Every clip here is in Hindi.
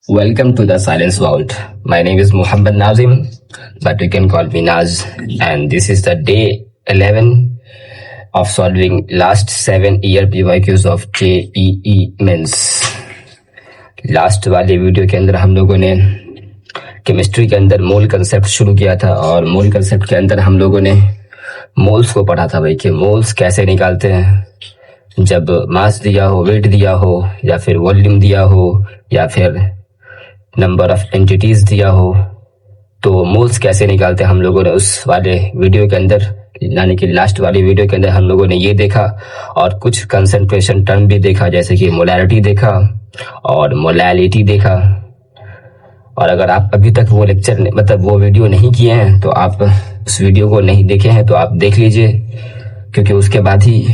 Welcome to the Silence Vault. My name is Muhammad Nazim, but you can call me Naz. And this is the day 11 of solving last 7-year PYQs of JEE Mains. Last वाले वीडियो के अंदर हम लोगों ने केमिस्ट्री के अंदर मोल कंसेप्ट शुरू किया था और मोल कंसेप्ट के अंदर हम लोगों ने मोल्स को पढ़ा था भाई कि मोल्स कैसे निकालते हैं जब मास दिया हो, वेट दिया हो, या फिर वॉल्यूम दिया हो, या फिर नंबर ऑफ एंटिटीज दिया हो, तो मोल्स कैसे निकालते हैं हम लोगों ने उस वाले वीडियो के अंदर, यानी कि लास्ट वाली वीडियो के अंदर हम लोगों ने ये देखा और कुछ कंसंट्रेशन टर्म भी देखा, जैसे कि मोलैरिटी देखा और मोलैलिटी देखा। और अगर आप अभी तक वो लेक्चर मतलब वो वीडियो नहीं किए हैं तो आप उस वीडियो को नहीं देखे हैं तो आप देख लीजिए, क्योंकि उसके बाद ही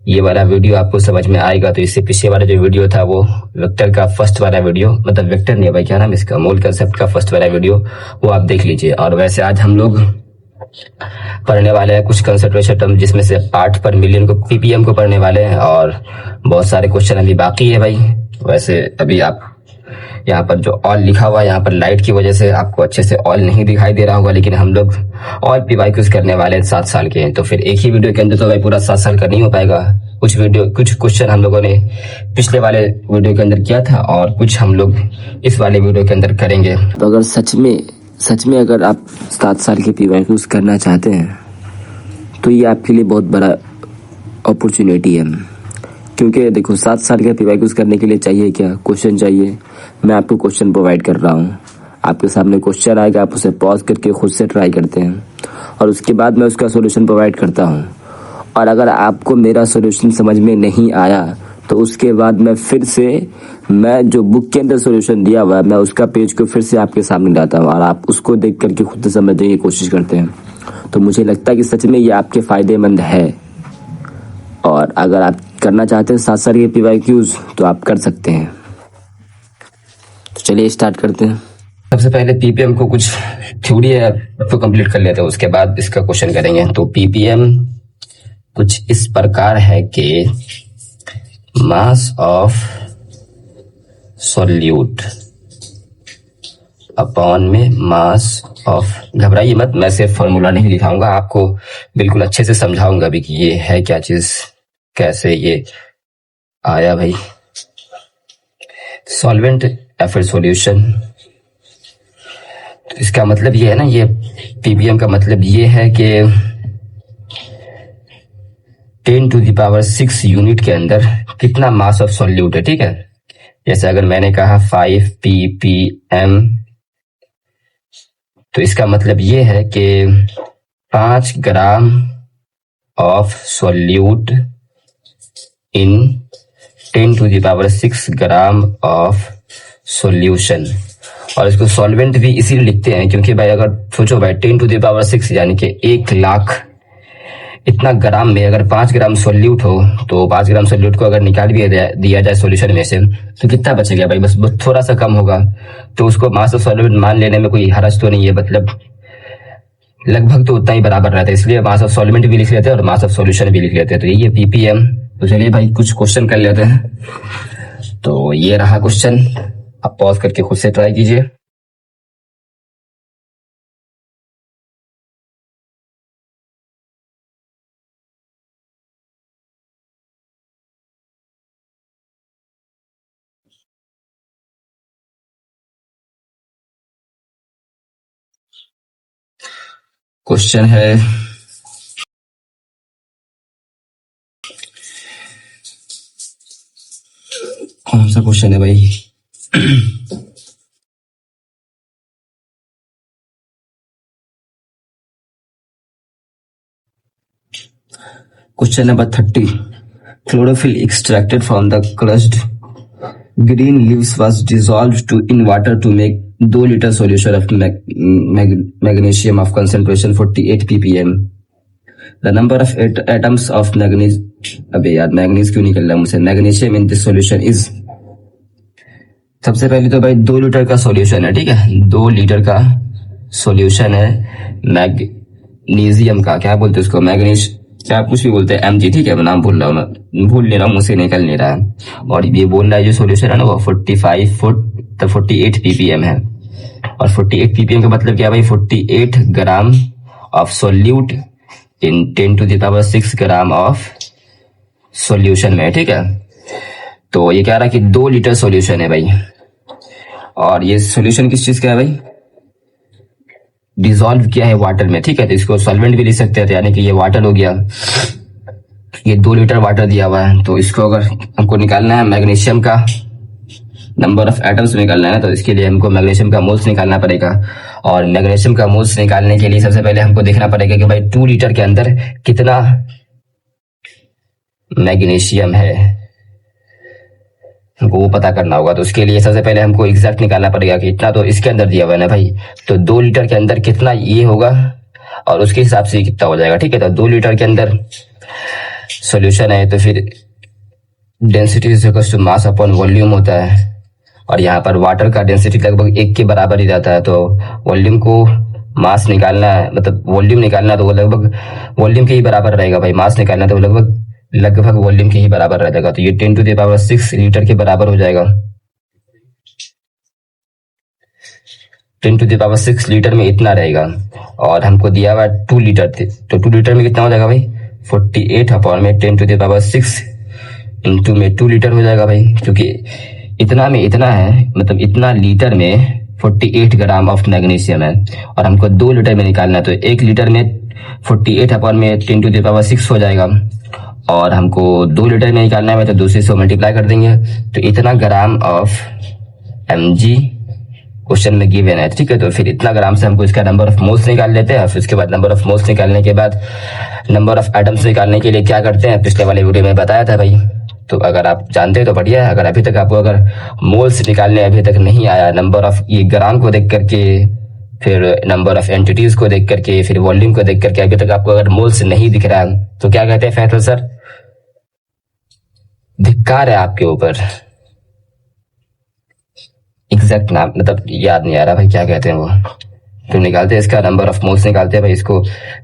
ये वाला वीडियो आपको समझ में आएगा। तो इससे पीछे वाला जो वीडियो था वो वेक्टर का फर्स्ट वाला वीडियो, मतलब वेक्टर नहीं है भाई, क्या नाम इसका, मोल कंसेप्ट का फर्स्ट वाला वीडियो, वो आप देख लीजिए। और वैसे आज हम लोग पढ़ने वाले हैं कुछ कंसंट्रेशन टर्म, जिसमें से पार्ट पर मिलियन को पीपीएम को पढ़ने वाले हैं और बहुत सारे क्वेश्चन अभी बाकी है भाई। वैसे अभी आप यहाँ पर जो ऑल लिखा हुआ है, यहाँ पर लाइट की वजह से आपको अच्छे से ऑल नहीं दिखाई दे रहा होगा, लेकिन हम लोग ऑल पीवाईक्यूज करने वाले हैं 7 साल के हैं, तो फिर एक ही वीडियो के अंदर तो भाई पूरा 7 साल का नहीं हो पाएगा। कुछ क्वेश्चन हम लोगों ने पिछले वाले वीडियो के अंदर किया था और कुछ हम लोग इस वाले वीडियो के अंदर करेंगे। तो अगर सच में अगर आप 7 साल के पीवाईक्यूज करना चाहते हैं तो ये आपके लिए बहुत बड़ा अपॉर्चुनिटी है, क्योंकि देखो 7 साल के पीवाईक्यूज करने के लिए चाहिए क्या, क्वेश्चन चाहिए। मैं आपको क्वेश्चन प्रोवाइड कर रहा हूँ, आपके सामने क्वेश्चन आएगा, आप उसे पॉज करके खुद से ट्राई करते हैं और उसके बाद मैं उसका सॉल्यूशन प्रोवाइड करता हूँ। और अगर आपको मेरा सॉल्यूशन समझ में नहीं आया तो उसके बाद मैं जो बुक के अंदर सॉल्यूशन दिया हुआ है, मैं उसका पेज को फिर से आपके सामने लाता हूँ और आप उसको देख करके खुद से समझने की कोशिश करते हैं। तो मुझे लगता है कि सच में ये आपके फायदेमंद है, और अगर आप करना चाहते हैं 7 साल के पीवाईक्यूज तो आप कर सकते हैं। तो चलिए स्टार्ट करते हैं। सबसे पहले पीपीएम को कुछ थ्योरी है तो कंप्लीट कर लेते हैं, उसके बाद इसका क्वेश्चन करेंगे। तो पीपीएम कुछ इस प्रकार है कि मास ऑफ सॉल्यूट अपॉन में मास ऑफ, घबराइए मत, मैं सिर्फ फॉर्मूला नहीं दिखाऊंगा, आपको बिल्कुल अच्छे से समझाऊंगा भी कि ये है क्या चीज, कैसे ये आया भाई। सॉल्वेंट या फिर सॉल्यूशन, तो इसका मतलब ये है ना, ये पीपीएम का मतलब ये है कि 10⁶ यूनिट के अंदर कितना मास ऑफ सॉल्यूट है, ठीक है। जैसे अगर मैंने कहा 5 ppm, तो इसका मतलब ये है कि 5 gram of solute in 10⁶ gram of solution. और इसको सॉल्वेंट भी इसीलिए लिखते हैं क्योंकि भाई अगर सोचो भाई 10⁶ यानी कि 1 लाख इतना ग्राम में अगर 5 ग्राम सॉल्यूट हो, तो 5 ग्राम सॉल्यूट को अगर निकाल भी दिया जाए सॉल्यूशन में से तो कितना बचेगा भाई, बस थोड़ा सा कम होगा। तो उसको मास ऑफ सॉल्यूट मान लेने में कोई हर्ज तो नहीं है, मतलब लगभग तो उतना ही बराबर रहता है, इसलिए मास ऑफ सॉल्वेंट भी लिख लेते हैं और मास ऑफ सॉल्यूशन भी लिख लेते हैं। तो यही है पीपीएम। तो चलिए भाई कुछ क्वेश्चन कर लेते हैं। तो ये रहा क्वेश्चन, आप पॉज करके खुद से ट्राई कीजिए। क्वेश्चन है कौन सा क्वेश्चन है भाई question number 30, chlorophyll extracted from the crushed green leaves was dissolved in water to make 2 liter solution of magnesium of concentration 48 ppm. The number of atoms of अबे यार मैग्नीज क्यों निकल रहा मुझसे, magnesium in this solution is। सबसे पहले तो भाई 2 लीटर का सॉल्यूशन है, ठीक है, 2 लीटर का सॉल्यूशन है मैग्नीशियम का, क्या बोलते हैं उसको, मैग्नीश, क्या कुछ भी बोलते हैं, mg, ठीक है, मैं नाम भूल रहा हूँ, मैं भूल नहीं रहा हूँ, मुझसे निकल नहीं रहा है। और ये बोल रहा है जो सॉल्यूशन है ना वो तो 48 ppm है। और 48 ppm का मतलब क्या है भाई, 48 gram of solute in 10⁶ gram of solution में, ठीक है। तो ये कह रहा है कि 2 लीटर सॉल्यूशन है भाई, और ये सॉल्यूशन किस चीज का है भाई, डिसॉल्व किया है वाटर में, ठीक है। तो इसको सॉल्वेंट भी लिख सकते हैं, तो यानी कि ये वाटर हो गया, ये 2 लीटर वाटर दिया हुआ है। तो इसको अगर हमको निकालना है मैग्नीशियम का नंबर ऑफ एटम्स निकालना है, तो इसके लिए हमको मैग्नीशियम का मोल्स निकालना पड़ेगा। और मैग्नीशियम का मोल्स निकालने के लिए सबसे पहले हमको देखना पड़ेगा कि भाई 2 लीटर के अंदर कितना मैग्नीशियम है, हमको वो पता करना होगा। तो उसके लिए सबसे पहले हमको एग्जैक्ट निकालना पड़ेगा कि इतना तो इसके अंदर दिया हुआ है ना भाई, तो 2 लीटर के अंदर कितना ये होगा और उसके हिसाब से कितना हो जाएगा, ठीक है। तो 2 लीटर के अंदर सॉल्यूशन है, तो फिर density is equal to mass upon volume होता है, और यहाँ पर वाटर का डेंसिटी लगभग 1 के बराबर ही रहता है। तो वॉल्यूम को मास निकालना है, मतलब वॉल्यूम निकालना, तो वो लगभग वॉल्यूम के ही बराबर रहेगा भाई। मास निकालना तो वो लगभग वॉल्यूम के ही बराबर रहेगा। तो ये 10⁶ लीटर के बराबर हो जाएगा। 10⁶ लीटर में इतना रहेगा, और हमको दिया हुआ 2 लीटर थे, तो 2 लीटर में कितना हो जाएगा भाई, 48 अपॉन में 10⁶ इंटू में 2 लीटर हो जाएगा भाई, क्योंकि इतना में इतना है, मतलब इतना लीटर में 48 ग्राम ऑफ मैग्नीशियम है, और हमको 2 लीटर में निकालना है। तो 1 लीटर में 48 अपॉन में 10⁶ हो जाएगा, और हमको 2 लीटर में निकालना है, तो 2 से मल्टीप्लाई कर देंगे, तो इतना ग्राम ऑफ mg क्वेश्चन में गिवन है, ठीक है। तो फिर इतना ग्राम से हमको इसका नंबर ऑफ मोल्स निकाल लेते हैं। फिर उसके बाद नंबर ऑफ मोल्स निकालने के बाद नंबर ऑफ एटम्स निकालने के लिए क्या करते हैं, पिछले वाले वीडियो में बताया था भाई। तो अगर आप जानते हैं तो बढ़िया है, अगर अभी तक आपको अगर मोल्स निकालने अभी तक नहीं आया, नंबर ऑफ ये ग्राम को देख करके, फिर नंबर ऑफ एंटिटीज को देख करके, फिर वॉल्यूम को देख करके अभी तक आपको अगर मोल्स नहीं दिख रहा है, तो क्या कहते हैं फैसल सर, धिक्कार है आपके ऊपर। एग्जैक्ट नाम मतलब याद नहीं आ रहा भाई, क्या कहते हैं वो। तो निकालते हैं इसका नंबर ऑफ मोल्स, निकालते हैं भाई। इसको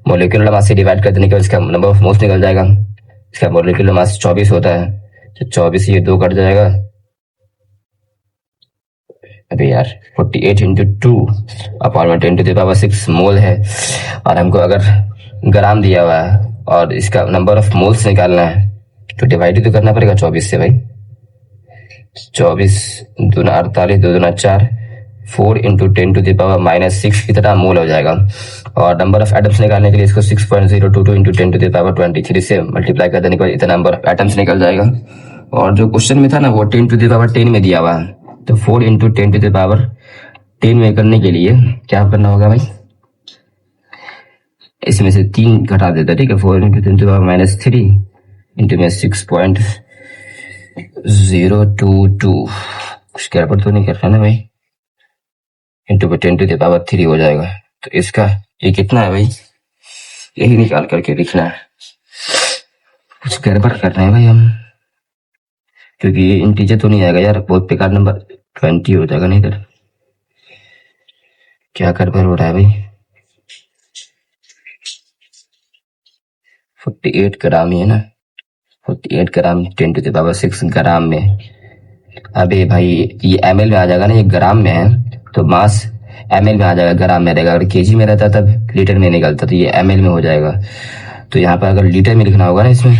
मोलिकुलर मास से डिवाइड कर देने के बाद इसका नंबर ऑफ मोल्स निकल जाएगा। इसका मोलिकुलर मास 24 होता है, तो 24 ये 2 कट जाएगा। अभी यार 48 इंटू 2 अपॉन में 10⁶ मोल है, और हमको अगर ग्राम दिया हुआ है और इसका नंबर ऑफ मोल्स निकालना है, तो डिवाइड तो करना पड़ेगा 24 से भाई। 24 दूना 48, 2 दूना 4, 4 इंटू 10⁻⁻6 इतना मोल हो जाएगा। और नंबर ऑफ एटम्स निकालने के लिए इसको 6.022 इंटू 10⁻23 से मल्टीप्लाई कर देने के बाद इतना नंबर ऑफ एटम्स निकल जाएगा। और जो क्वेश्चन में था ना वो 10⁻10 में दिया हुआ है, तो 4 इंटू 10⁻10 में करने के लिए क्या करना होगा भाई, इसमें से 3 घटा देता है, ठीक है। 4 इंटू 10⁻³ इंटू में 6.022, कुछ गड़बड़ तो नहीं कर रहा ना भाई, इंटू में 10⁻³ हो जाएगा। तो इसका ये कितना है भाई, यही निकाल करके लिखना है। कुछ गड़बड़ कर रहे हैं भाई हम, क्योंकि ये इंटीजर तो नहीं आएगा यार, बहुत बेकार नंबर 20 हो जाएगा। नहीं तो क्या गड़बड़ हो रहा है भाई, 48 ग्राम ही है ना, 48 ग्राम 10⁶ ग्राम में। अबे भाई ये ml में आ जाएगा ना, ये ग्राम में है तो मास ml में आ जाएगा, ग्राम में रहेगा। अगर केजी में रहता तब लीटर में निकलता, तो ये ml में हो जाएगा। तो यहाँ पर अगर लीटर में लिखना होगा ना, इसमें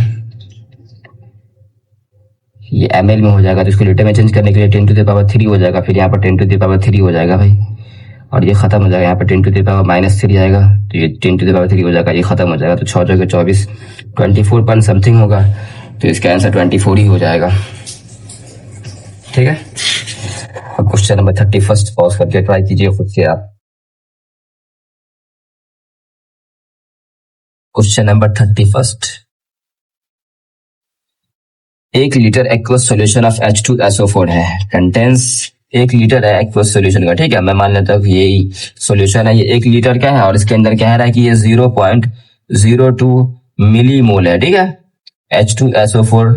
ये ml में हो जाएगा, तो इसको लीटर में चेंज करने के लिए 10⁻³ हो जाएगा। फिर यहाँ पर 10⁻³ हो जाएगा भाई, और ये खत्म हो जाएगा। यहाँ पर 10⁻³ आएगा, तो ये 10⁻³ हो जाएगा, ये खत्म हो जाएगा। तो 6 जगह 24, 24 पॉइंट समथिंग होगा, तो इसका आंसर 24 ही हो जाएगा, ठीक है। अब क्वेश्चन नंबर 31 पॉज करके ट्राई कीजिए खुद से आप। Question number 31, 1 litre aqueous solution of H2SO4 है, कंटेंस 1 लीटर है एक्वस सॉल्यूशन का, ठीक है। मैं मान लेता हूँ यही सॉल्यूशन है, ये 1 लीटर का है, और इसके अंदर कह रहा है कि ये 0.02 मिलीमोल है, ठीक है। H2SO4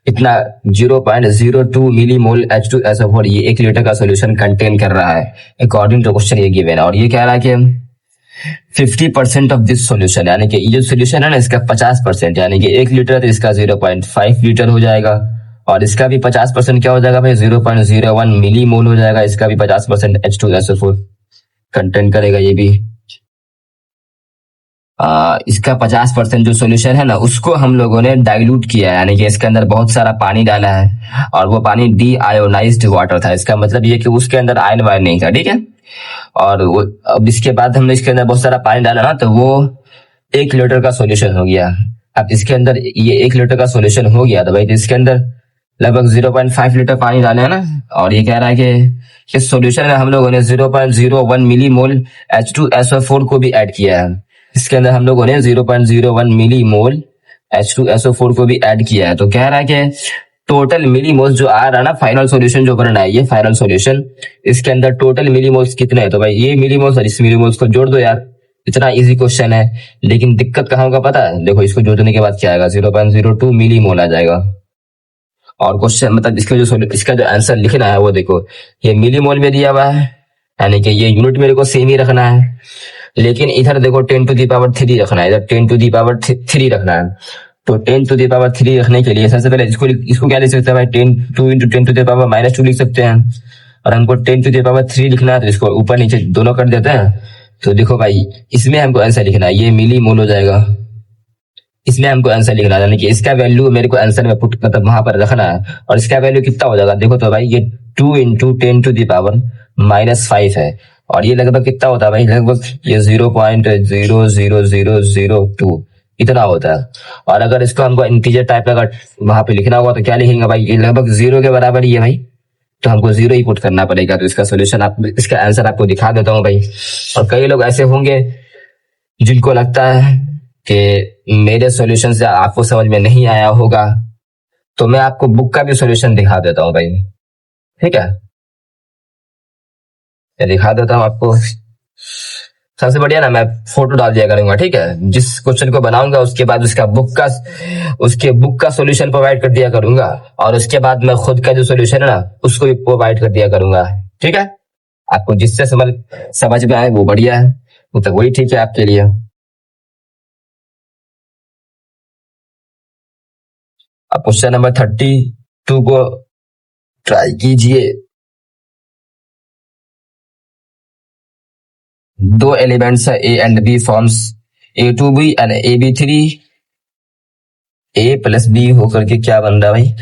इतना 0.02 मिलीमोल H2SO4 ये 1 लीटर का सॉल्यूशन कंटेन कर रहा है, अकॉर्डिंग टू क्वेश्चन ये गिवन है। और ये कह रहा है कि 50% ऑफ दिस सॉल्यूशन, यानी कि ये जो सॉल्यूशन है ना इसका 50%, यानी कि 1 लीटर तो इसका 0.5 लीटर हो जाएगा, और इसका भी 50% क्या हो जाएगा भाई, 0.01 मिली मोल हो जाएगा। इसका भी 50% H2SO4 कंटेंट करेगा ये भी। इसका 50% जो सोल्यूशन है ना, उसको हम लोगों ने डाइल्यूट किया है, यानी कि इसके अंदर बहुत सारा पानी डाला है और वो पानी डी आयोनाइज्ड वाटर था। इसका मतलब ये कि उसके अंदर आयन वायन नहीं था, ठीक है। और वो अब इसके बाद हमने इसके अंदर बहुत सारा पानी डाला ना, तो वो 1 लीटर का सोल्यूशन हो गया। अब इसके अंदर ये 1 लीटर का सोल्यूशन हो गया, तो भाई इसके अंदर लगभग 0.5 लीटर पानी डाले है ना, और ये कह रहा है कि इस सोल्यूशन में हम लोगों ने 0.01 मिली मोल H2SO4 को भी ऐड किया है। इसके अंदर हम लोगों ने 0.01 मिली मोल H2SO4 को भी ऐड किया है। तो कह रहा है कि टोटल मिली मोल्स जो आ रहा है ना, फाइनल सॉल्यूशन जो बनना है, ये फाइनल सॉल्यूशन, इसके अंदर टोटल मिली मोल्स कितने हैं। तो भाई ये मिली मोल्स और इस मिली मोल्स को जोड़ दो यार, इतना इजी क्वेश्चन है। लेकिन दिक्कत कहाँ होगा पता है, देखो इसको जोड़ने के बाद क्या आएगा, 0.02 मिली मोल आ जाएगा। और क्वेश्चन मतलब इसका जो आंसर लिखना है वो देखो, ये मिली मोल में दिया हुआ है, यानी कि ये यूनिट मेरे को सेम ही रखना है, लेकिन इधर देखो 10⁻³ रखना है, इधर 10⁻³ रखना है। तो 10⁻³ रखने के लिए सबसे पहले इसको क्या लिख सकते हैं भाई, 2 × 10⁻⁻² लिख सकते हैं। और हमको 10⁻³ लिखना है, तो इसको ऊपर नीचे दोनों कर देते हैं। तो देखो भाई इसमें हमको आंसर लिखना है, ये मिली मोल हो जाएगा। इसमें हमको आंसर लिखना है, यानी कि इसका वैल्यू मेरे को आंसर में पुट मतलब वहां पर रखना है। और इसका वैल्यू कितना हो जाएगा, देखो तो भाई ये 2 × 10⁻⁻5 है, और ये लगभग कितना होता है भाई, लगभग ये 0.00002 इतना होता है। और अगर इसको हमको इंटीजर टाइप का वहां पे लिखना होगा तो क्या लिखेंगे भाई, ये लगभग 0 के बराबर ही है भाई, तो हमको 0 ही पुट करना पड़ेगा। तो इसका सोल्यूशन इसका आंसर आपको दिखा देता हूँ भाई। और कई लोग ऐसे होंगे जिनको लगता है कि मेरे सॉल्यूशन से आपको समझ में नहीं आया होगा, तो मैं आपको बुक का भी सॉल्यूशन दिखा देता हूँ भाई, ठीक है। मैं दिखा देता हूँ आपको। सबसे बढ़िया ना, मैं फोटो डाल दिया करूंगा, ठीक है। जिस क्वेश्चन को बनाऊंगा उसके बाद उसके बुक का सॉल्यूशन प्रोवाइड कर दिया करूंगा, और उसके बाद मैं खुद का जो सॉल्यूशन है ना उसको भी प्रोवाइड कर दिया करूंगा, ठीक है। आपको जिससे समझ में आए वो बढ़िया है, तो वही ठीक है आपके लिए। अब क्वेश्चन नंबर 32 को ट्राई कीजिए। 2 एलिमेंट्स है A and B forms A2B and AB3। A plus B होकर के क्या बन रहा है भाई,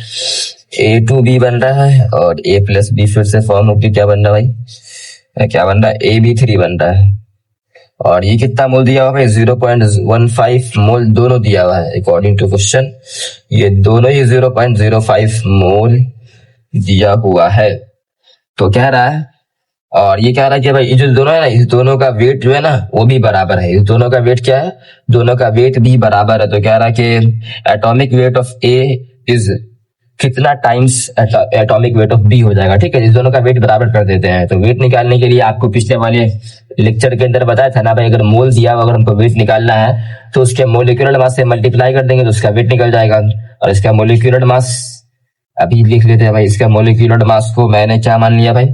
A2B बन रहा है, और A प्लस B फिर से फॉर्म होकर क्या बन रहा है भाई, क्या बन रहा है, AB3 बन रहा है। और ये कितना मोल दिया हुआ है, 0.15 मोल दोनों दिया हुआ है अकॉर्डिंग टू क्वेश्चन। ये दोनों ही 0.05 मोल दिया हुआ है। तो कह रहा है, और ये कह रहा है कि भाई ये जो दोनों है ना, इस दोनों का वेट जो है ना वो भी बराबर है। इस दोनों का वेट क्या है, दोनों का वेट भी बराबर है। तो कह रहा है कि atomic weight of A is कितना times atomic weight of B हो जाएगा, ठीक है। इस दोनों का वेट बराबर कर देते हैं। तो वेट निकालने के लिए आपको पिछले वाले लेक्चर के अंदर बताया था ना भाई, अगर मोल दिया हुआ, अगर हमको वेट निकालना है तो उसके मोलिक्यूलर मास से मल्टीप्लाई कर देंगे तो उसका वेट निकल जाएगा। और इसका मोलिक्यूलर मास अभी लिख लेते हैं भाई। इसका मोलिक्यूलर मास को मैंने क्या मान लिया भाई,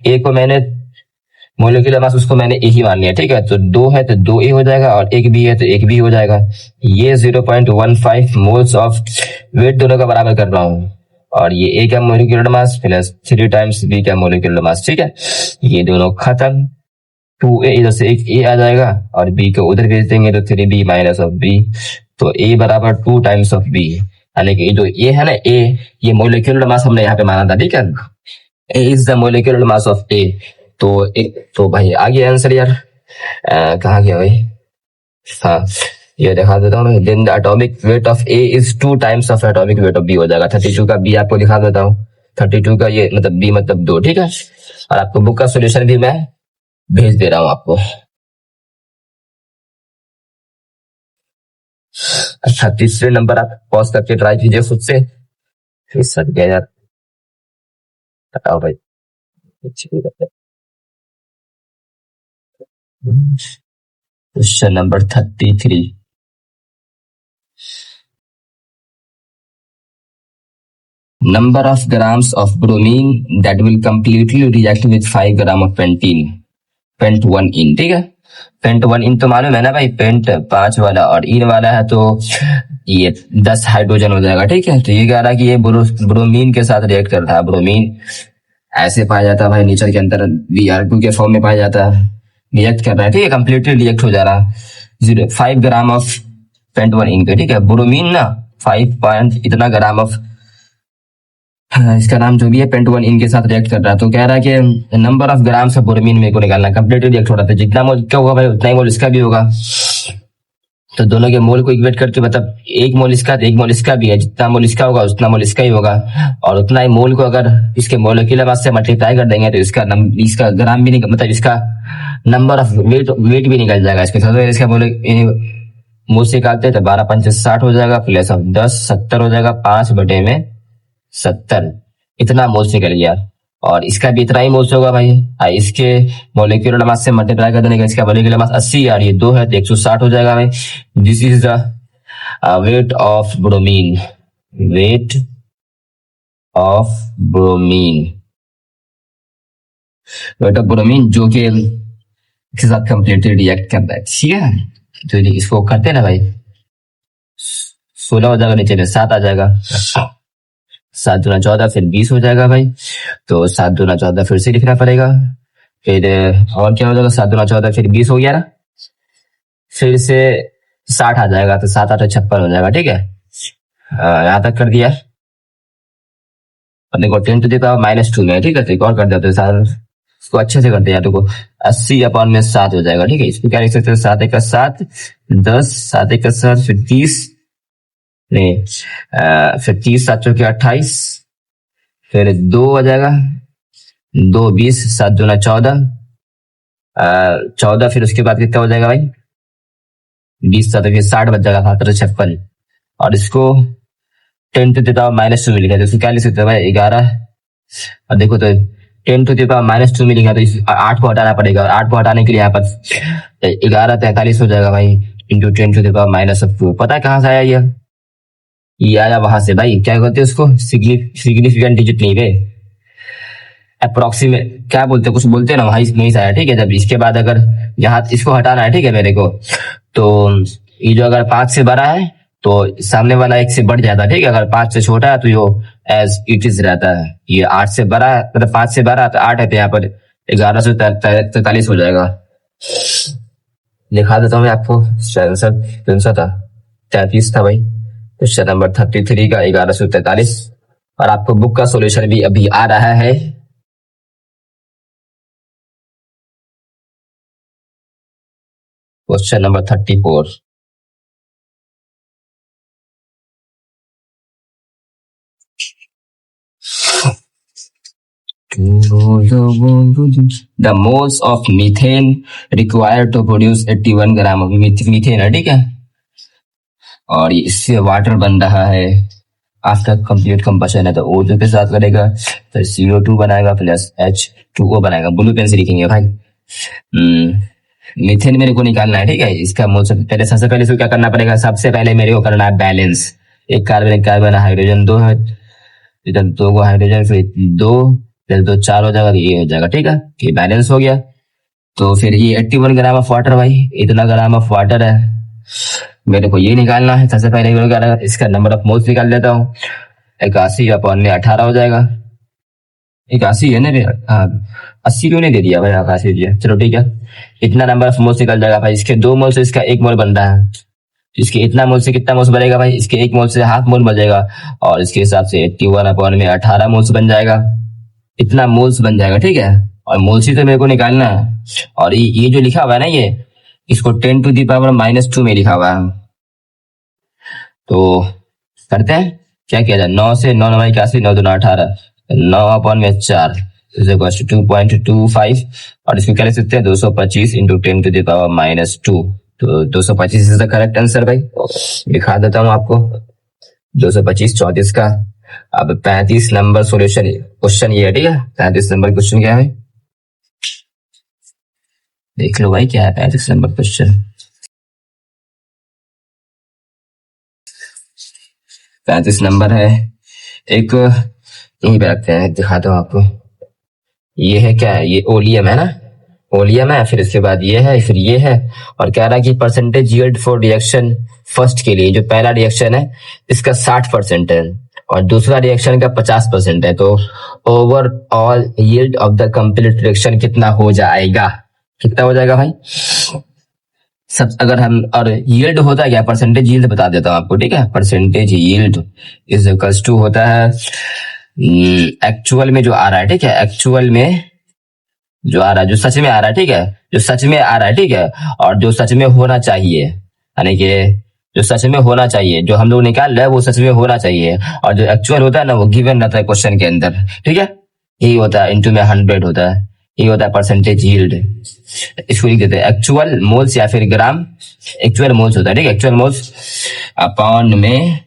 A को मैंने मोलिक्यूलर मास उसको मैंने A ही मान लिया, ठीक है। तो 2 है तो 2A हो जाएगा, और 1B है तो 1B हो जाएगा। ये 0.15 मोल्स ऑफ वेट दोनों का बराबर कर रहा हूँ, और ये A का molecular mass plus 3 times B का मोलिक्यूलर मास, ठीक है। ये दोनों खत्म, 2A इधर से एक A आ जाएगा, और B को उधर भेज देंगे तो 3B माइनस ऑफ B, तो A बराबर 2 टाइम्स ऑफ B। यानी कि जो A है ना, A ये मोलिक्यूलर मास हमने यहाँ पे माना था, ठीक है। A is the molecular mass of A। तो भाई आ गया आंसर यार। कहाँ गया भाई, हाँ ये दिखा देता हूँ। Then the atomic weight of A is 2 times of atomic weight of B हो जाएगा। 32 का B आपको दिखा देता हूँ, 32 का ये मतलब B मतलब 2, ठीक है। और आपको बुक का सोल्यूशन भी मैं भेज दे रहा हूँ आपको। अच्छा, तीसरे नंबर आप पॉज करके ट्राई कीजिए खुद से। फिर सच गया यार, बताओ भाई। Question number 33। Number of grams of bromine that will completely react with 5 grams of pentene, pent 1 in, ठीक है। पेंट 1 इन तो मालूम है ना भाई, पेंट 5 वाला और इन वाला है तो ये 10 हाइड्रोजन हो जाएगा, ठीक है। तो ये कह रहा है कि ये ब्रोमीन के साथ रिएक्ट कर रहा है। ब्रोमीन ऐसे पाया जाता है भाई नेचर के अंदर, Br2 के फॉर्म में पाया जाता है। रिएक्ट कर रहा है, ठीक है, कंप्लीटली रिएक्ट हो जा रहा है। 5 ग्राम ऑफ पेंट 1 इन पे, ठीक है। ब्रोमीन ना 5 पॉइंट इतना ग्राम ऑफ, इसका नाम जो भी है, पेंट 1 इन के साथ रिएक्ट कर रहा है। तो कह रहा है कि number of grams of bromine मेरे को निकालना, कंप्लीटली रिएक्ट हो रहा था। जितना मोल क्या होगा भाई उतना ही मोल इसका भी होगा। तो दोनों के मोल को इक्वेट करके, मतलब एक मोल इसका तो एक मोल इसका भी है, जितना मोल इसका होगा उतना मोल इसका ही होगा। और उतना ही मोल को अगर इसके मोलिकुलर मास से मल्टीप्लाई कर देंगे तो इसका ग्राम भी निकल, मतलब इसका नंबर ऑफ वेट भी निकल जाएगा इसके साथ। इसका मोल से निकालते हैं तो 12 पंचे 60 हो जाएगा, प्लस 10 70 हो जाएगा, 5/70 इतना मोल्स निकल गया। और इसका भी इतना ही मोल्स होगा भाई। इसके मोलिकुलर मास से मल्टीप्लाई कर देने का इसका मोलिकुलर मास 80 और ये 2 है तो 160 हो जाएगा भाई। This is the weight of bromine, weight of bromine, weight of bromine जो कि इसके साथ कंप्लीटली रिएक्ट करता है, ठीक है। तो इसको करते हैं ना भाई, 16 हो जाएगा, नीचे में 7 आ जाएगा, 7 दूना 14 फिर 20 हो जाएगा भाई। तो 7 दूना 14 फिर से लिखना पड़ेगा, फिर और क्या हो जाएगा, 7 दूना 14 फिर 20 हो गया ना, फिर से 60 आ जाएगा, तो 7 8 56 हो जाएगा, ठीक है। यहाँ तक कर दिया अपने को 10 टू द पावर -2 में, ठीक है। तो एक और कर देते हैं, इसको अच्छे से करते हैं। तो 80/7 हो जाएगा, ठीक है। इसको क्या लिख सकते हैं, 7 1 7 10, 7 1 7 फिर 30 नहीं, फिर 30 7 चौके 28, फिर 2 हो जाएगा, 2 20, 7 दूना 14, 14 फिर उसके बाद कितना हो जाएगा भाई, 20 7 फिर 60 बच जाएगा, 7 56। और इसको 10 टू द पावर -2 में लिखा है, तो इसको क्या लिख सकते हैं भाई, 11। और देखो तो 10 टू द पावर -2 में लिखा, तो 8 को हटाना पड़ेगा, 8 को हटाने के लिए यहाँ पर 11 43 हो जाएगा भाई, इंटू 10 टू द पावर -2। पता है कहाँ से आया ये आया वहां से भाई, क्या कहते हैं उसको, सिग्निफिकेंट डिजिट नहीं वे, अप्रोक्सीमेट क्या बोलते हैं, कुछ बोलते हैं ना, वहीं से आया, ठीक है। जब इसके बाद अगर यहाँ इसको हटाना है, ठीक है मेरे को, तो ये जो अगर 5 से बड़ा है तो सामने वाला 1 से बढ़ जाता है, ठीक है। अगर 5 से छोटा है तो यो एज इट इज रहता है। ये 8 से बड़ा है, मतलब 5 से बड़ा है तो 8 है, तो यहाँ पर 1143 हो जाएगा। दिखा देता हूँ मैं आपको, आंसर कौन सा था, 33 था भाई। क्वेश्चन नंबर 33 का 1143। और आपको बुक का सॉल्यूशन भी अभी आ रहा है। Question number 34। The moles of methane required to produce 81 gram of methane है, ठीक है। और इससे वाटर बन रहा है आफ्टर कंप्लीट कंबशन है, तो O2 के साथ करेगा, फिर CO2 बनाएगा प्लस H2O बनाएगा। ब्लू पेन से लिखेंगे भाई। मीथेन मेरे को निकालना है, ठीक है। इसका मोल पहले सबसे पहले इसको क्या करना पड़ेगा, सबसे पहले मेरे को करना है बैलेंस। एक कार्बन हाइड्रोजन 2 है, इधर 2 को हाइड्रोजन, फिर 2 फिर 2 4 हो जाएगा, ये हो जाएगा, ठीक है। ये बैलेंस हो गया। तो फिर ये 81 ग्राम ऑफ वाटर भाई, इतना ग्राम ऑफ वाटर है, मेरे को ये निकालना है। सबसे पहले इसका नंबर ऑफ मोल्स निकाल लेता हूँ। 81/18 हो जाएगा, 81 है ना, 80 क्यों नहीं दे दिया भाई, 81 दिया, चलो ठीक है। इतना नंबर ऑफ मोल्स निकल जाएगा भाई। इसके 2 मोल से इसका 1 मोल बन रहा है, इसके इतना मोल से कितना मोल्स बनेगा भाई, इसके 1 मोल से हाफ मोल बचेगा, और इसके हिसाब से 81/18 मोल्स बन जाएगा। इतना मोल्स बन जाएगा, ठीक है। और मोल्स ही तो मेरे को निकालना है। और ये जो लिखा हुआ है ना, ये इसको 10 टू द पावर -2 में लिखा हुआ है। तो करते हैं, क्या किया जाए, 9 से 9 9 81, 9 2 18, 9/4 2.25। और इसको क्या लिख सकते हैं, 225 इंटू 10 टू द पावर -2। तो 225 इज द करेक्ट आंसर भाई। दिखा देता हूँ आपको, 225 34 का। अब 35 नंबर सॉल्यूशन क्वेश्चन ये है, ठीक है। 35 नंबर क्वेश्चन क्या है, देख लो भाई क्या है 35 नंबर क्वेश्चन। 35 नंबर है, एक यहीं पे रखते हैं, दिखाता हूँ आपको। ये है क्या है, ये ओलियम है ना, वॉल्यूम है, फिर इसके बाद ये है, फिर ये है, और कह रहा है कि percentage yield for reaction first के लिए, जो पहला रिएक्शन है इसका 60% है और दूसरा रिएक्शन का 50% है, तो overall yield of the complete reaction कितना हो जाएगा, कितना हो जाएगा भाई? सब अगर हम, और यील्ड होता है क्या, परसेंटेज यील्ड बता देता हूं आपको, ठीक है। Percentage yield is equals to होता है एक्चुअल में जो आ रहा है, ठीक है, एक्चुअल में जो आ रहा है, जो सच में आ रहा है, ठीक है, जो सच में आ रहा है, ठीक है, और जो सच में होना चाहिए, यानी कि जो सच में होना चाहिए, जो हम लोग निकाल रहे हैं वो सच में होना चाहिए, और जो एक्चुअल होता है ना वो गिवन रहता है क्वेश्चन के अंदर, ठीक है, यही होता है, इंटू में 100 होता है, ये होता है परसेंटेज यील्ड। इसको लिख देते हैं एक्चुअल मोल्स या फिर ग्राम, एक्चुअल मोल्स होता है, ठीक है, एक्चुअल मोल्स अपॉन में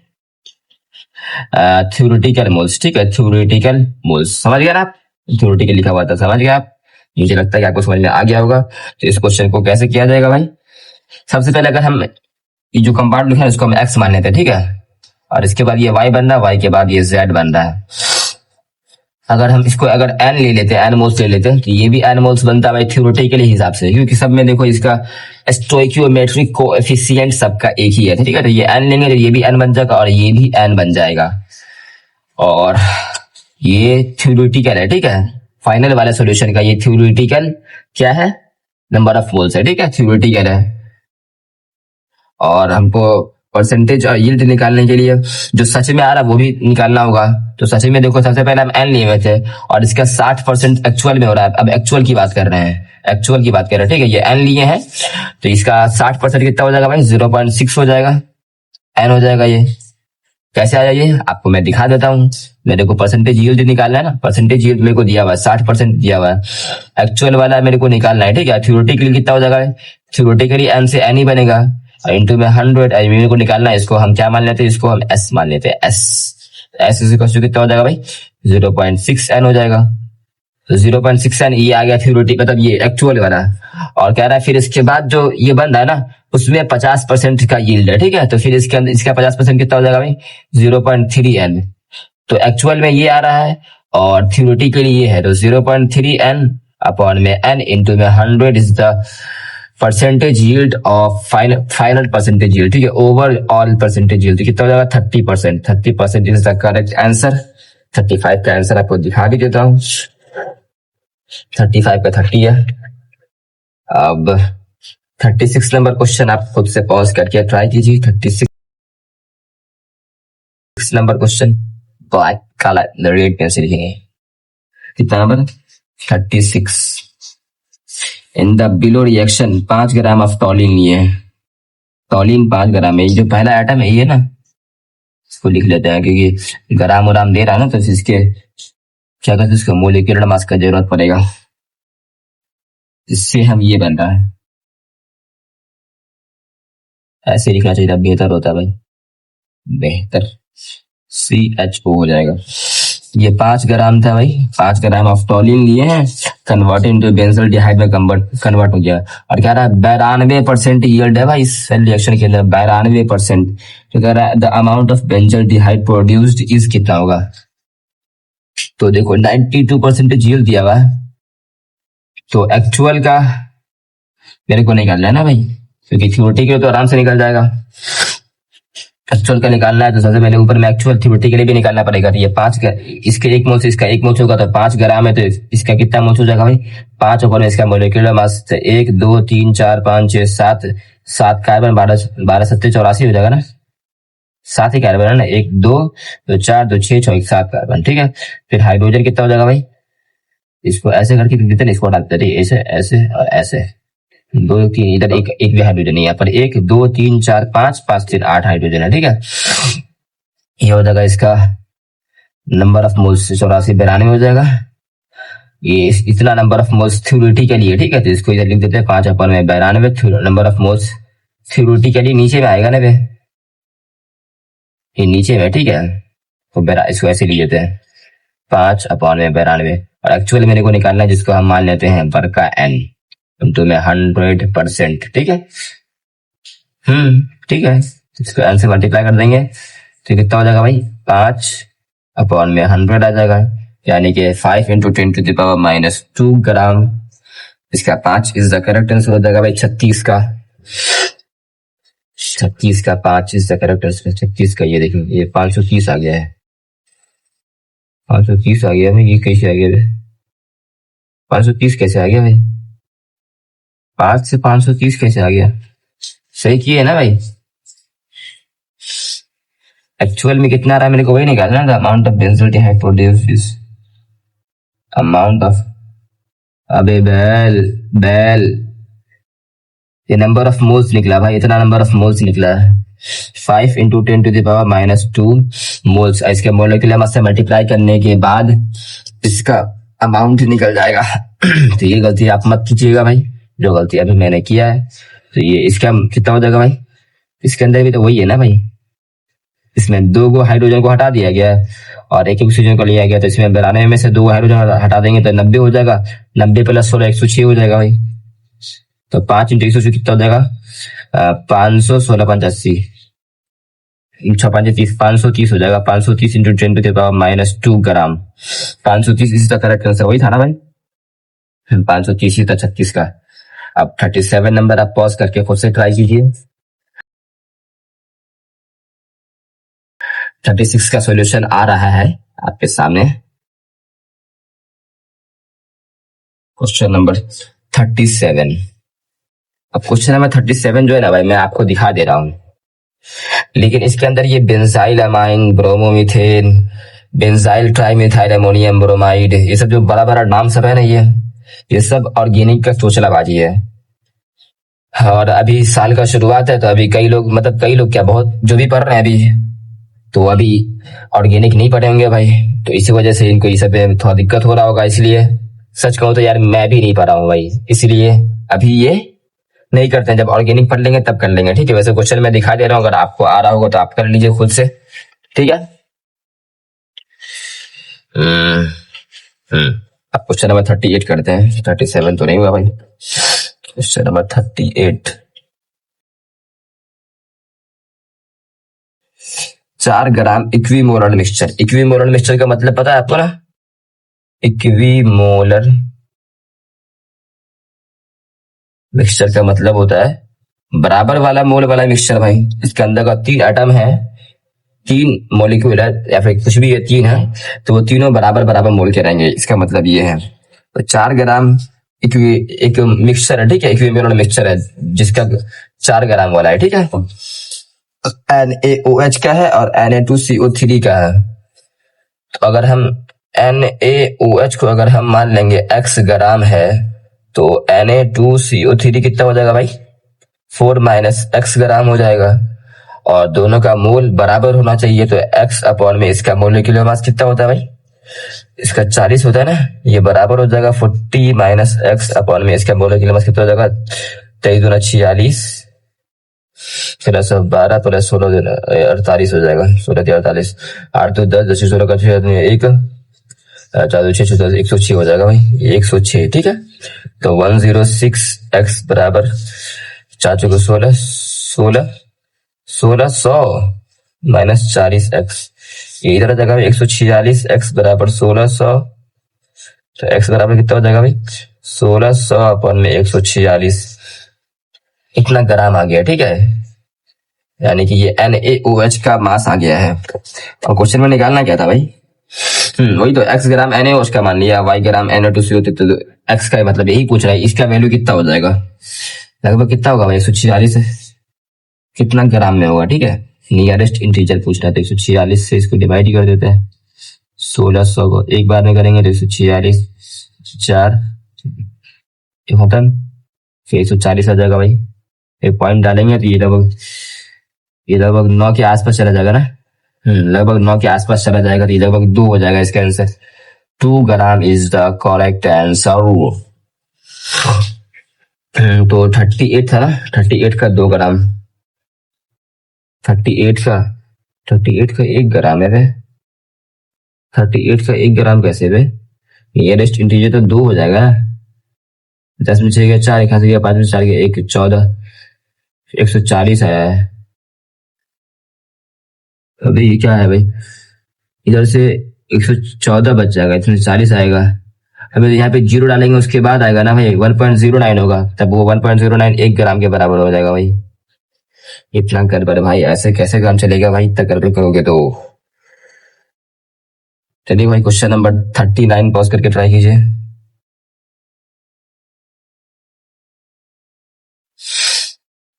थ्योरेटिकल मोल्स, ठीक है, थ्योरेटिकल मोल्स, समझ गया ना आप? थ्योरेटिकल लिखा हुआ था, समझ गया आप? मुझे लगता है कि आपको समझ में आ गया होगा। तो इस क्वेश्चन को कैसे किया जाएगा भाई? सबसे पहले अगर हम ये जो कंपाउंड लिखे हैं इसको हम एक्स मान लेते हैं, ठीक है, और इसके बाद ये वाई बन रहा है, वाई के बाद ये जेड बन रहा है। अगर हम इसको अगर एन ले लेते हैं, एन मोल्स ले लेते हैं, तो ये भी एन मोल्स बनता है भाई थ्योरेटिकली हिसाब से, क्योंकि सब में देखो इसका स्टोइकियोमेट्रिक कोएफिशिएंट सबका एक ही है, ठीक है, तो ये एन लेंगे तो ये भी एन बन जाएगा और ये भी एन बन जाएगा, और ये थ्योरेटिकल है, ठीक है, फाइनल वाले सॉल्यूशन का ये थ्योरेटिकल क्या है, नंबर ऑफ मोल्स है, ठीक है, थ्योरेटिकल है। और हमको परसेंटेज और यील्ड निकालने के लिए जो सच में आ रहा है वो भी निकालना होगा। तो सच में देखो सबसे पहले हम एन लिए हुए थे और इसका 60% एक्चुअल में हो रहा है। अब एक्चुअल की बात कर रहे हैं, एक्चुअल की बात कर रहे हैं, ठीक है, ये एन लिए हैं तो इसका 60% कितना हो जाएगा भाई? 0.6 हो जाएगा, एन हो जाएगा। ये कैसे आ जाइए आपको मैं दिखा देता हूँ। मेरे को परसेंटेज यील्ड निकालना है ना, परसेंटेज यील्ड मेरे को दिया हुआ है 60% दिया हुआ है, एक्चुअल वाला मेरे को निकालना है, ठीक है। थ्योरेटिकली कितना हो जाएगा? थ्योरेटिकली एन से एन ही बनेगा, इंटू में 100 मेरे को निकालना है, इसको हम क्या मान लेते हैं? इसको हम एस मान लेते हैं, S. S is equal to कितना हो जाएगा भाई? 0.6 एन हो जाएगा। तो 0.6 एन ये आ गया थ्योरेटिक, मतलब ये एक्चुअल वाला। और कह रहा है फिर इसके बाद जो ये बन रहा है ना उसमें 50% का यील्ड है, ठीक है। तो फिर इसके अंदर इसका 50% कितना हो जाएगा भाई? 0.3 एन। तो एक्चुअल में ये आ रहा है और थ्योरेटिकली ये है, तो 0.3 एन अपॉन में एन इंटू में 100 is the percentage yield of final percentage yield, ठीक है, ओवरऑल परसेंटेज यील्ड कितना हो जाएगा? 30%। 30% इज द करेक्ट आंसर। 35 का आंसर आपको दिखा भी देता हूँ। 35 का 30 है। अब 36 नंबर क्वेश्चन आप खुद से पॉज करके ट्राई कीजिए। 36 नंबर क्वेश्चन, ब्लैक काला रेड पेन से लिखेंगे। कितना number? 36। In the below reaction 5 gram of टॉलिन लिए हैं। टॉलिन 5 ग्राम है, ये जो पहला आइटम है ये ना, इसको लिख लेते हैं क्योंकि ग्राम उराम दे रहा है ना, तो इसके क्या कहते हैं, इसको मोलिकुलर मास का जरूरत पड़ेगा, इससे हम ये बन रहा है, ऐसे लिखना चाहिए, बेहतर होता है भाई, बेहतर। CHO हो जाएगा। ये 5 ग्राम था भाई, 5 ग्राम ऑफ टॉलिन लिए हैं, कन्वर्ट इनटू बेंजल डिहाइड में कन्वर्ट हो गया। और कह रहा है 92% यील्ड है भाई इस रिएक्शन के अंदर, 92%। तो कह रहा है the amount of benzaldehyde produced is कितना होगा? तो देखो 92% यील्ड दिया हुआ है, तो एक्चुअल का मेरे को निकालना है ना भाई, क्योंकि थ्योरेटिकल तो आराम से निकल जाएगा। एक्चुअल का निकालना है तो सबसे पहले ऊपर में एक्चुअल थ्योरेटिकली भी निकालना पड़ेगा। तो ये 5 इसके 1 मोल से इसका 1 मोल होगा, तो 5 ग्राम है तो इसका कितना मोल हो जाएगा भाई? 5 ऊपर में इसका मोलिकुलर मास 1 2 3 4 5 6 7 7 कार्बन, 12 7 84 हो जाएगा ना, 7 ही कार्बन है ना, 1 2 तो 4 2 6 6 7 कार्बन, ठीक है। फिर हाइड्रोजन कितना हो जाएगा भाई? इसको ऐसे करके लिख देते हैं, इसको डालते हैं ऐसे ऐसे और ऐसे, 2 3 इधर एक भी हाइड्रोजन नहीं है, पर 1 2 3 4 5 5 3 8 हाइड्रोजन है, ठीक है। ये हो जाएगा इसका नंबर ऑफ मोल्स 84 92 हो जाएगा। ये इतना नंबर ऑफ मोल्स थ्योरेटिकली है, ठीक है, तो इसको इधर लिख देते हैं 5 अपन में 92 नंबर ऑफ मोल्स थ्योरेटिकली नीचे में आएगा ना बे, ये नीचे में, ठीक है। तो इसको ऐसे लिख देते हैं 5 अपन में 92, और एक्चुअल मेरे को निकालना है जिसको हम मान लेते हैं पर का एन तो में 100%, ठीक है। ठीक है, इसको एन से मल्टीप्लाई कर देंगे तो कितना हो जाएगा भाई? 5 अपॉन में 100 आ जाएगा, यानी कि 5 × 10⁻² ग्राम इसका 5 इज द करेक्ट आंसर हो जाएगा भाई 36 का। 36 का 5 इज द करेक्ट आंसर। 36 का ये देखो ये 530 आ गया है। 530 आ गया भाई, ये कैसे आ गया भाई? 530 कैसे आ गया भाई? 5 से 530 कैसे आ गया? सही किए है ना भाई? एक्चुअल में कितना आ रहा है मेरे को वही निकालना था। Amount of benzaldehyde produce is amount of, अबे बैल बैल, ये नंबर ऑफ मोल्स निकला भाई, इतना नंबर ऑफ मोल्स निकला है। 5 इंटू 10⁻²2 मोल्स। इसके मोलिकुलर मास से मल्टीप्लाई करने के बाद इसका अमाउंट निकल जाएगा। तो ये गलती आप मत कीजिएगा भाई, जो गलती अभी मैंने किया है। तो ये इसका कितना हो जाएगा भाई? इसके अंदर भी तो वही है ना भाई, इसमें 2 हाइड्रोजन को हटा दिया गया है और एक ऑक्सीजन को लिया गया। तो इसमें 92 में से 2 हाइड्रोजन हटा देंगे तो 90 हो जाएगा। 90 प्लस 16 106 हो जाएगा भाई। तो 5 इंटू 106 कितना हो जाएगा? 516 85 530 530 हो जाएगा। 530 इंटू 10⁻² ग्राम। 530 इसी का करेक्ट आंसर वही था ना भाई? 530 ही था 36 का। अब 37 नंबर आप पॉज करके खुद से ट्राई कीजिए। 36 का सॉल्यूशन आ रहा है आपके सामने। Question number 37। अब क्वेश्चन नंबर 37 जो है ना भाई, मैं आपको दिखा दे रहा हूं, लेकिन इसके अंदर ये benzyl amine, bromomethane, benzyl trimethyl ammonium bromide, ये सब जो बड़ा बड़ा नाम सब है ना, ये सब ऑर्गेनिक का चोचलाबाजी है। और अभी साल का शुरुआत है तो अभी कई लोग, मतलब कई लोग क्या, बहुत जो भी पढ़ रहे हैं अभी, तो अभी ऑर्गेनिक नहीं पढ़े होंगे भाई। तो इसी वजह से इनको ये सब में थोड़ा दिक्कत हो रहा होगा। इसलिए सच कहूं तो यार मैं भी नहीं पढ़ा हूं भाई, इसलिए अभी ये नहीं करते हैं। जब ऑर्गेनिक पढ़ लेंगे तब कर लेंगे, ठीक है? वैसे क्वेश्चन मैं दिखा दे रहा हूँ, अगर आपको आ रहा होगा तो आप कर लीजिए खुद से, ठीक है? अब क्वेश्चन नंबर 38 करते हैं। 37 तो नहीं हुआ भाई। Question number 38। 4 ग्राम इक्विमोलर मिक्सचर। इक्विमोलर मिक्सचर का मतलब पता है आपको ना? इक्विमोलर मिक्सचर का मतलब होता है बराबर वाला मोल वाला मिक्सचर भाई। इसके अंदर का 3 एटम है, 3 मॉलिक्यूल है, या फिर कुछ भी है, 3 है, तो वो तीनों बराबर बराबर मोल के रहेंगे। इसका मतलब ये है। तो 4 ग्राम एक मिक्सचर है, ठीक है? इक्विमोलर मिक्सचर है जिसका 4 ग्राम वाला है, ठीक है? NaOH का है और Na2CO3 का है। तो अगर हम NaOH को अगर हम मान लेंगे x ग्राम है, तो Na2CO3 कितना हो जाएगा भाई? 4 माइनस x ग्राम हो जाएगा। और दोनों का मोल बराबर होना चाहिए, तो x अपॉन में इसका मोलिकुलर मास कितना होता है भाई? इसका 40 होता है ना, ये बराबर हो जाएगा 40 माइनस x अपॉन में इसका मोलिकुलर मास कितना हो जाएगा? 23 दूना 46, 12 प्लस 16 48 हो जाएगा। 16 48, 8 तो 10, 10 16 का 6 1, 4 6 6 106 हो जाएगा भाई, 106, ठीक है? तो 106x बराबर 4 चौके 16 16 1600 माइनस 40x, ये इधर आ जाएगा भाई 146x बराबर 1600। तो x बराबर कितना हो जाएगा भाई? 1600 अपन में 146, इतना ग्राम आ गया, ठीक है? यानी कि ये NaOH का मास आ गया है। और क्वेश्चन में निकालना क्या था भाई? वही तो, x ग्राम NaOH का मान लिया, y ग्राम Na2CO3, तो x का मतलब यही पूछ रहा है, इसका वैल्यू कितना हो जाएगा? लगभग कितना होगा भाई? 146 है, कितना ग्राम में होगा, ठीक है? नियरेस्ट इंटीजर पूछ रहा है, तो 146 से इसको डिवाइड ही कर देते हैं। 1600 को एक बार में करेंगे तो 146 4 खत्म, फिर 140 आ जाएगा भाई। एक पॉइंट डालेंगे तो ये लगभग 9 के आसपास चला जाएगा ना। लगभग 9 के आसपास चला जाएगा, तो ये लगभग 2 हो जाएगा इसका answer. 2 gram is the correct answer. तो 38 था ना, 38 का 2 ग्राम, 38 का 1 ग्राम है वे। 38 का 1 ग्राम कैसे वे? नियरेस्ट इंटीजर तो 2 हो जाएगा। 10 में 6 गया 4, 1 गया 5 में 4 गया 1, 14, 140 आया है। अभी क्या है भाई? इधर से 114 बच जाएगा, इसमें 40 आएगा। अभी यहाँ पे 0 डालेंगे उसके बाद आएगा ना भाई 1.09 होगा, तब वो 1.09 1 ग्राम के बराबर हो जाएगा भाई। इतना गड़बड़ भाई, ऐसे कैसे काम चलेगा भाई, इतना गड़बड़ करोगे तो। चलिए भाई क्वेश्चन नंबर 39 पॉज करके ट्राई कीजिए।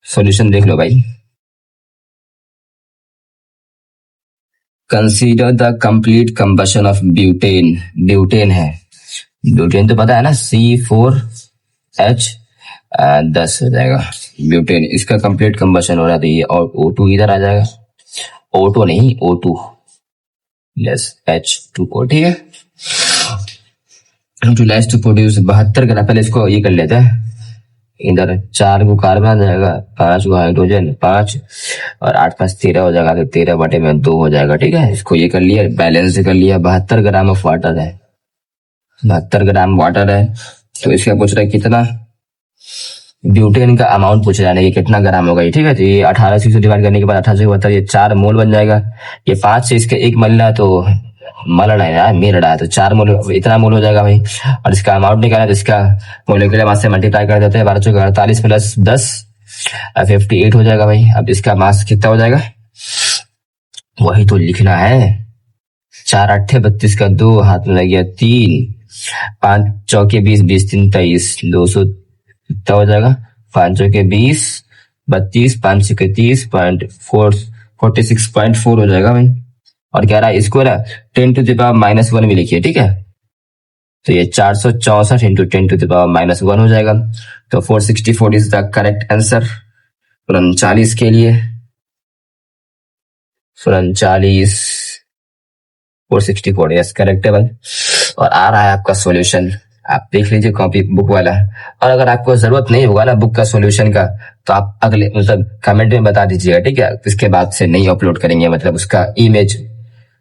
सॉल्यूशन देख लो भाई। Consider the complete combustion of butane. Butane है, ब्यूटेन तो पता है ना, C4H10 हो जाएगा ब्यूटेन। इसका कंप्लीट कंबशन हो रहा था ये, और O2 इधर आ जाएगा, O2 नहीं O2 लेस H2O, ठीक है। यूटिलाइज टू प्रोड्यूस 72 ग्राम। पहले इसको ये कर लेते हैं, इधर 4 को कार्बन आ जाएगा, 5 को हाइड्रोजन, 5 और 8 5 13 हो जाएगा, तो 13/2 हो जाएगा, ठीक है। इसको ये कर लिया, बैलेंस कर लिया। 72 ग्राम ऑफ वाटर है, 72 ग्राम वाटर है। तो इसका पूछ रहा है कितना ब्यूटेन का अमाउंट पूछ रहा है, ये कितना ग्राम होगा, ठीक है। तो ये 18 से डिवाइड करने के बाद 18 से 72, ये 4 मोल बन जाएगा। ये 5 से इसके 1 मल रहा है, तो मल रहा है यार, मिल रहा है, तो 4 मोल, इतना मोल हो जाएगा भाई। और इसका अमाउंट निकाला है, तो इसका मोलिकुलर मास से मल्टीप्लाई कर देते हैं, 12 चौके 48 प्लस 10 58 हो जाएगा भाई। अब इसका मास कितना हो जाएगा वही तो लिखना है। 4 8 32 का 2 हाथ में लग गया 3, 5 चौके 20, 20 3 23, 200 कितना हो जाएगा, 5 चौके 20 32, 5 चौके 30.4 46.4 हो जाएगा भाई। और कह रहा है इसको ना 10 टू द पावर -1 भी लिखिए, ठीक है। तो ये 464 इंटू 10 टू द पावर -1 हो जाएगा। तो 464 इज द करेक्ट आंसर 39 के लिए। 39 464 यस करेक्ट है भाई। और आ रहा है आपका सॉल्यूशन, आप देख लीजिए कॉपी बुक वाला। और अगर आपको जरूरत नहीं होगा ना बुक का सॉल्यूशन का, तो आप अगले मतलब कमेंट में बता दीजिएगा, ठीक है। इसके बाद से नहीं अपलोड करेंगे, मतलब उसका इमेज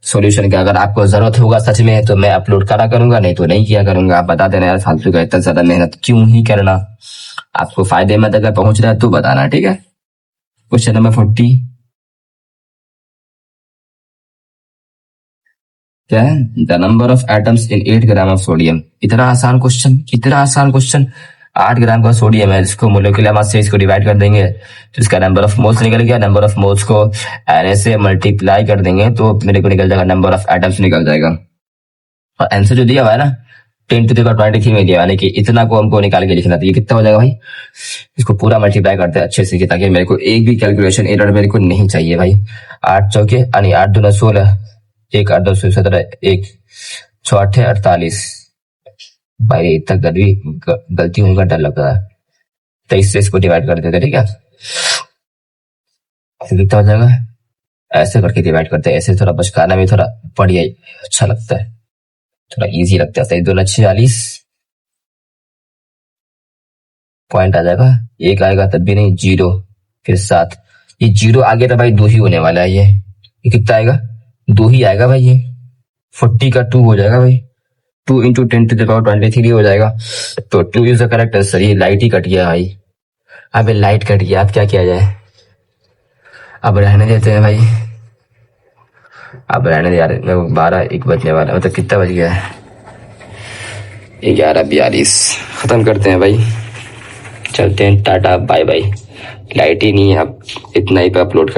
सॉल्यूशन का। अगर आपको जरूरत होगा सच में तो मैं अपलोड करा करूंगा, नहीं तो नहीं किया करूंगा। आप बता देना यार, फालतू का इतना ज्यादा मेहनत क्यों ही करना, आपको फायदे में अगर पहुंच रहा है तो बताना, ठीक है। क्वेश्चन नंबर 40 क्या है, the number of atoms in 8 gram of sodium. इतना आसान क्वेश्चन, इतना आसान क्वेश्चन। 8 ग्राम का सोडियम है, इसको मोलिकुलर मास से इसको डिवाइड कर देंगे तो इसका नंबर ऑफ मोल्स निकल गया। नंबर ऑफ मोल्स को Na से मल्टीप्लाई कर देंगे तो मेरे को निकल जाएगा नंबर ऑफ एटम्स निकल जाएगा। और आंसर जो दिया हुआ है ना 10 टू द पावर 23 में दिया, यानी कि इतना को हमको निकाल के लिखना था। ये कितना हो जाएगा भाई, इसको पूरा मल्टीप्लाई करते हैं अच्छे से, ताकि मेरे को एक भी कैलकुलेशन एरर मेरे को नहीं चाहिए भाई। 8 चौके यानी 8 दूना 16, 1 8 2 17, 1 6 8 48 भाई, इतना गलती होने का डर लग रहा है। 23 से इसको डिवाइड कर देते, ठीक है। कितना हो जाएगा, ऐसे करके डिवाइड करते हैं, ऐसे थोड़ा बचकाना भी थोड़ा बढ़िया अच्छा लगता है, थोड़ा इजी लगता है। 2 2 46 पॉइंट आ जाएगा, 1 आएगा तब भी नहीं, 0 फिर 7, ये 0 आगे तो भाई 2 ही होने वाला है। ये कितना आएगा, 2 ही आएगा भाई। ये 40 का 2 हो जाएगा भाई, 2 इंटू 10 टू द पावर 23 हो जाएगा। तो 2 इज द करेक्ट आंसर। ये लाइट ही कट गया भाई, अबे लाइट कट गया, अब क्या किया जाए, अब रहने देते हैं भाई, अब रहने दे यार। 12-1 बजने वाला, मतलब कितना बज गया है, 11:42। खत्म करते हैं भाई, चलते हैं, टाटा बाय बाय। लाइट ही नहीं है, अब इतना ही पे अपलोड कर